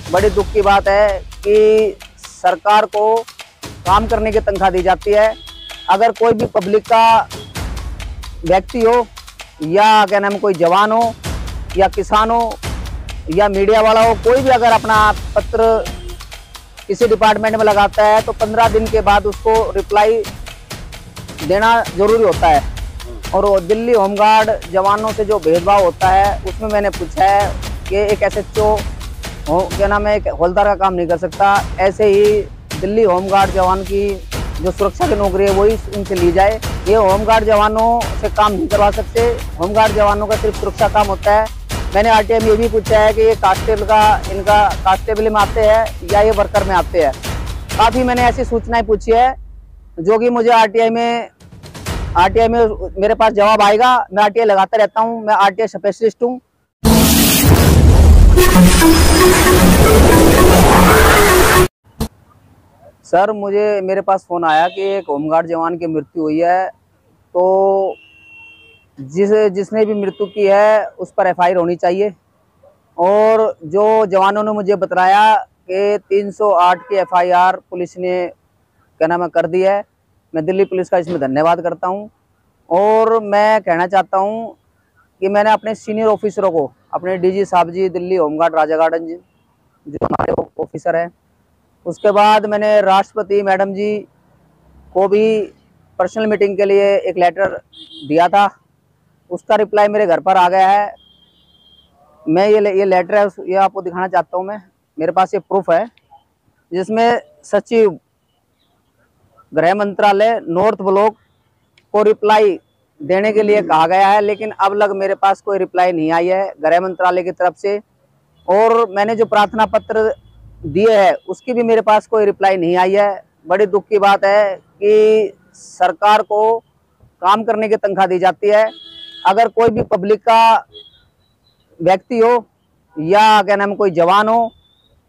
बड़ी दुख की बात है कि सरकार को काम करने की तनख्वाह दी जाती है। अगर कोई भी पब्लिक का व्यक्ति हो या क्या नाम कोई जवान हो या किसान हो या मीडिया वाला हो, कोई भी अगर अपना पत्र किसी डिपार्टमेंट में लगाता है तो 15 दिन के बाद उसको रिप्लाई देना जरूरी होता है। और दिल्ली होमगार्ड जवानों से जो भेदभाव होता है उसमें मैंने पूछा है कि एक SHO क्या नाम है, एक हवलदार का काम नहीं कर सकता। ऐसे ही दिल्ली होमगार्ड जवान की जो सुरक्षा की नौकरी है वही उनसे ली जाए। ये होमगार्ड जवानों से काम नहीं करवा सकते। होमगार्ड जवानों का सिर्फ सुरक्षा काम होता है। मैंने RTI में ये भी पूछा है कि ये कांस्टेबल का इनका कांस्टेबल में आते हैं या ये वर्कर में आते हैं। काफ़ी मैंने ऐसी सूचनाएं पूछी है जो कि मुझे RTI में मेरे पास जवाब आएगा। मैं RTI लगाता रहता हूँ, मैं RTI स्पेशलिस्ट हूँ। सर मेरे पास फ़ोन आया कि एक होमगार्ड जवान की मृत्यु हुई है, तो जिसने भी मृत्यु की है उस पर FIR होनी चाहिए। और जो जवानों ने मुझे बताया कि 308 की FIR पुलिस ने क्या नाम है कर दी है। मैं दिल्ली पुलिस का इसमें धन्यवाद करता हूं। और मैं कहना चाहता हूं कि मैंने अपने सीनियर ऑफिसरों को, अपने DG साहब जी दिल्ली होमगार्ड राजा गार्डन जी जो हमारे ऑफिसर हैं, उसके बाद मैंने राष्ट्रपति मैडम जी को भी पर्सनल मीटिंग के लिए एक लेटर दिया था। उसका रिप्लाई मेरे घर पर आ गया है। मैं ये लेटर है ये आपको दिखाना चाहता हूँ। मैं मेरे पास ये प्रूफ है जिसमें सचिव गृह मंत्रालय नॉर्थ ब्लॉक को रिप्लाई देने के लिए कहा गया है, लेकिन अब लग मेरे पास कोई रिप्लाई नहीं आई है गृह मंत्रालय की तरफ से। और मैंने जो प्रार्थना पत्र दिए है उसकी भी मेरे पास कोई रिप्लाई नहीं आई है। बड़ी दुख की बात है कि सरकार को काम करने की तनख्वाह दी जाती है। अगर कोई भी पब्लिक का व्यक्ति हो या क्या नाम कोई जवान हो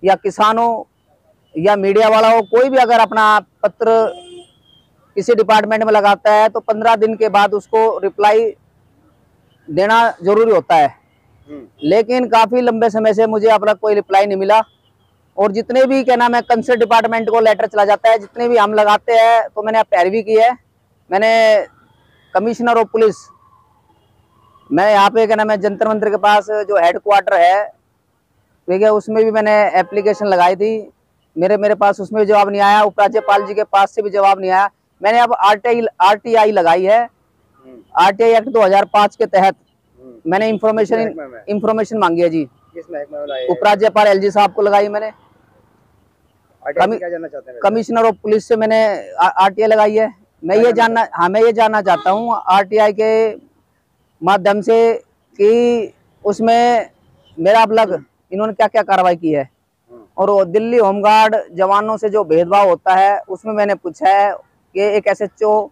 या किसान हो या मीडिया वाला हो, कोई भी अगर अपना पत्र किसी डिपार्टमेंट में लगाता है तो 15 दिन के बाद उसको रिप्लाई देना जरूरी होता है। लेकिन काफ़ी लंबे समय से मुझे अब तक कोई रिप्लाई नहीं मिला। और जितने भी क्या नाम है कंसर्न डिपार्टमेंट को लेटर चला जाता है, जितने भी हम लगाते हैं, तो मैंने पैरवी की है। मैंने कमिश्नर ऑफ पुलिस, मैं यहाँ पे क्या नाम है जंतर मंतर के पास जो हेडक्वार्टर है, ठीक है, उसमें भी मैंने एप्लीकेशन लगाई थी। मेरे पास उसमें भी जवाब नहीं आया। उपराज्यपाल जी के पास से भी जवाब नहीं आया। मैंने अब RTI लगाई है। RTI एक्ट 2005 के तहत मैंने इंफॉर्मेशन मांगी है जी। उपराज्यपाल LG साहब को लगाई मैंने। कमिश्नर ऑफ पुलिस से मैंने RTI लगाई है। मैं ये जानना चाहता हूँ RTI के माध्यम से कि उसमें मेरा अब लग इन्होंने क्या क्या कार्रवाई की है। और दिल्ली होमगार्ड जवानों से जो भेदभाव होता है उसमें मैंने पूछा है कि एक SHO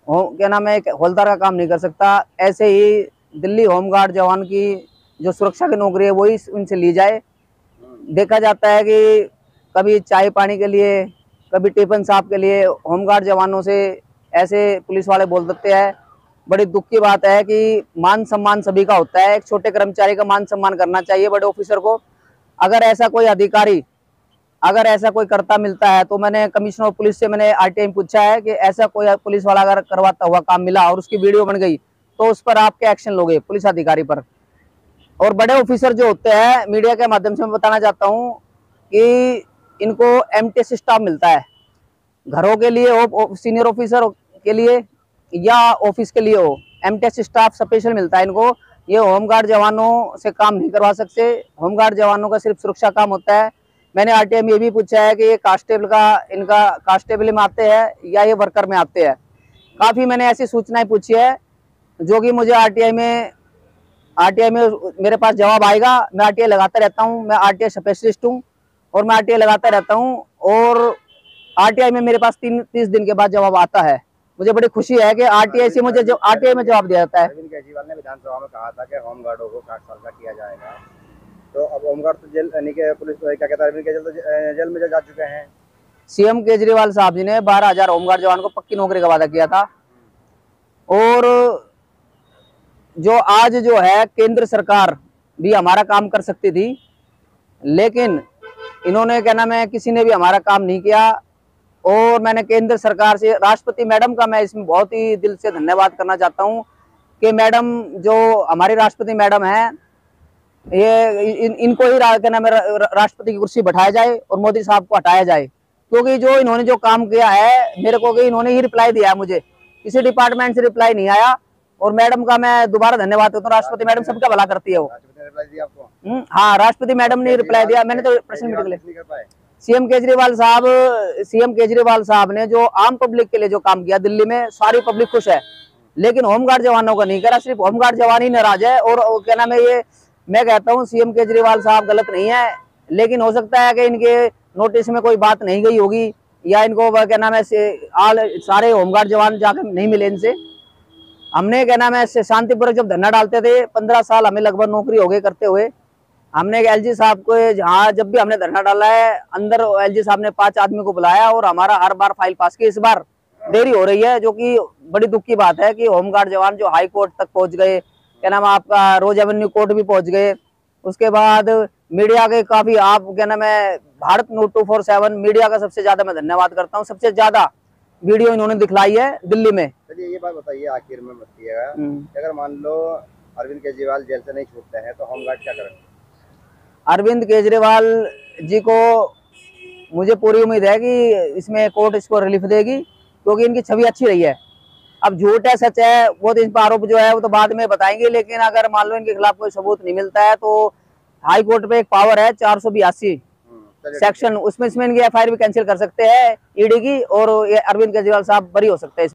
क्या नाम है, एक हवलदार का काम नहीं कर सकता। ऐसे ही दिल्ली होमगार्ड जवान की जो सुरक्षा की नौकरी है वही उनसे ली जाए। देखा जाता है कि कभी चाय पानी के लिए, कभी टिफिन साहब के लिए होमगार्ड जवानों से ऐसे पुलिस वाले बोल देते हैं। बड़ी दुख की बात है कि मान सम्मान सभी का होता है। एक छोटे कर्मचारी का मान सम्मान करना चाहिए बड़े ऑफिसर को। अगर ऐसा कोई अधिकारी, अगर ऐसा कोई करता मिलता है तो मैंने कमिश्नर ऑफ पुलिस से मैंने RTI में पूछा है कि ऐसा कोई पुलिस वाला अगर करवाता हुआ काम मिला और उसकी वीडियो बन गई तो उस पर आप क्या एक्शन लोगे पुलिस अधिकारी पर। और बड़े ऑफिसर जो होते हैं, मीडिया के माध्यम से मैं बताना चाहता हूँ कि इनको MTS स्टाफ मिलता है घरों के लिए हो, सीनियर ऑफिसर के लिए या ऑफिस के लिए हो, MTS स्टाफ स्पेशल मिलता है इनको। ये होमगार्ड जवानों से काम नहीं करवा सकते। होमगार्ड जवानों का सिर्फ सुरक्षा काम होता है। मैंने RTI में ये भी पूछा है कि ये कांस्टेबल का इनका कांस्टेबल में आते हैं या ये वर्कर में आते हैं। काफ़ी मैंने ऐसी सूचनाएं पूछी है जो कि मुझे RTI में मेरे पास जवाब आएगा। मैं RTI लगाता रहता हूँ, मैं RTI स्पेशलिस्ट हूँ और मैं RTI लगाता रहता हूँ। और RTI में मेरे पास 30 दिन के बाद जवाब आता है। मुझे बड़ी खुशी है कि RTI से मुझे RTI में जवाब दिया जाता है। अरविंद केजरीवाल ने विधानसभा में कहा था कि होमगार्डों को 60 साल का किया जाएगा, तो अब होमगार्ड तो जेल यानी कि पुलिस क्या कहता है, अरविंद केजरीवाल तो जेल में जा चुके हैं। CM केजरीवाल साहब जी ने 12,000 होमगार्ड जवान को पक्की नौकरी का वादा किया था। और जो आज जो है केंद्र सरकार भी हमारा काम कर सकती थी, लेकिन इन्होंने क्या नाम है, किसी ने भी हमारा काम नहीं किया। और मैंने केंद्र सरकार से, राष्ट्रपति मैडम का मैं इसमें बहुत ही दिल से धन्यवाद करना चाहता हूँ कि मैडम जो हमारी राष्ट्रपति मैडम है, ये इनको ही क्या नाम है राष्ट्रपति की कुर्सी बैठाया जाए और मोदी साहब को हटाया जाए। क्योंकि जो इन्होंने जो काम किया है, मेरे को इन्होंने ही रिप्लाई दिया है, मुझे किसी डिपार्टमेंट से रिप्लाई नहीं आया। और मैडम का मैं दोबारा धन्यवाद करता हूँ। राष्ट्रपति मैडम सबका भला करती है वो। राष्ट्रपति ने रिप्लाई दिया आपको? हाँ, राष्ट्रपति मैडम ने रिप्लाई दिया। मैंने तो प्रश्न मीट के सीएम केजरीवाल साहब ने जो आम पब्लिक के लिए जो काम किया दिल्ली में, सारी पब्लिक खुश है, लेकिन होमगार्ड जवानों का नहीं करा। सिर्फ होमगार्ड जवान ही नाराज है। और क्या नाम है, ये मैं कहता हूँ सीएम केजरीवाल साहब गलत नहीं है, लेकिन हो सकता है कि इनके नोटिस में कोई बात नहीं गई होगी, या इनको क्या नाम है सारे होमगार्ड जवान जाकर नहीं मिले इनसे। हमने क्या नाम है शांतिपूर्वक जब धरना डालते थे, 15 साल हमें लगभग नौकरी हो गई करते हुए। हमने एलजी साहब को जहाँ जब भी हमने धरना डाला है, अंदर एलजी साहब ने 5 आदमी को बुलाया और हमारा हर बार फाइल पास की। इस बार देरी हो रही है, जो कि बड़ी दुख की बात है कि होमगार्ड जवान जो हाई कोर्ट तक पहुंच गए, क्या नाम आपका रोज एवेन्यू कोर्ट भी पहुंच गए। उसके बाद मीडिया के काफी, आप क्या नाम है भारत न्यूज 247 मीडिया का सबसे ज्यादा मैं धन्यवाद करता हूँ। सबसे ज्यादा वीडियो इन्होंने दिखलाई है दिल्ली में। चलिए ये बात बताइए आखिर में बताइएगा, अगर मान लो अरविंद केजरीवाल जेल से नहीं छूटते हैं तो होमगार्ड क्या करेंगे? अरविंद केजरीवाल जी को मुझे पूरी उम्मीद है कि इसमें कोर्ट इसको रिलीफ देगी, क्योंकि इनकी छवि अच्छी रही है। अब झूठ है सच है वो तो इन पर आरोप जो है वो तो बाद में बताएंगे, लेकिन अगर मान लो इनके खिलाफ कोई सबूत नहीं मिलता है तो हाई कोर्ट पे एक पावर है 482 सेक्शन, उसमें इनकी एफआईआर भी कैंसिल कर सकते हैं ईडी की, और ये अरविंद केजरीवाल साहब बरी हो सकते हैं।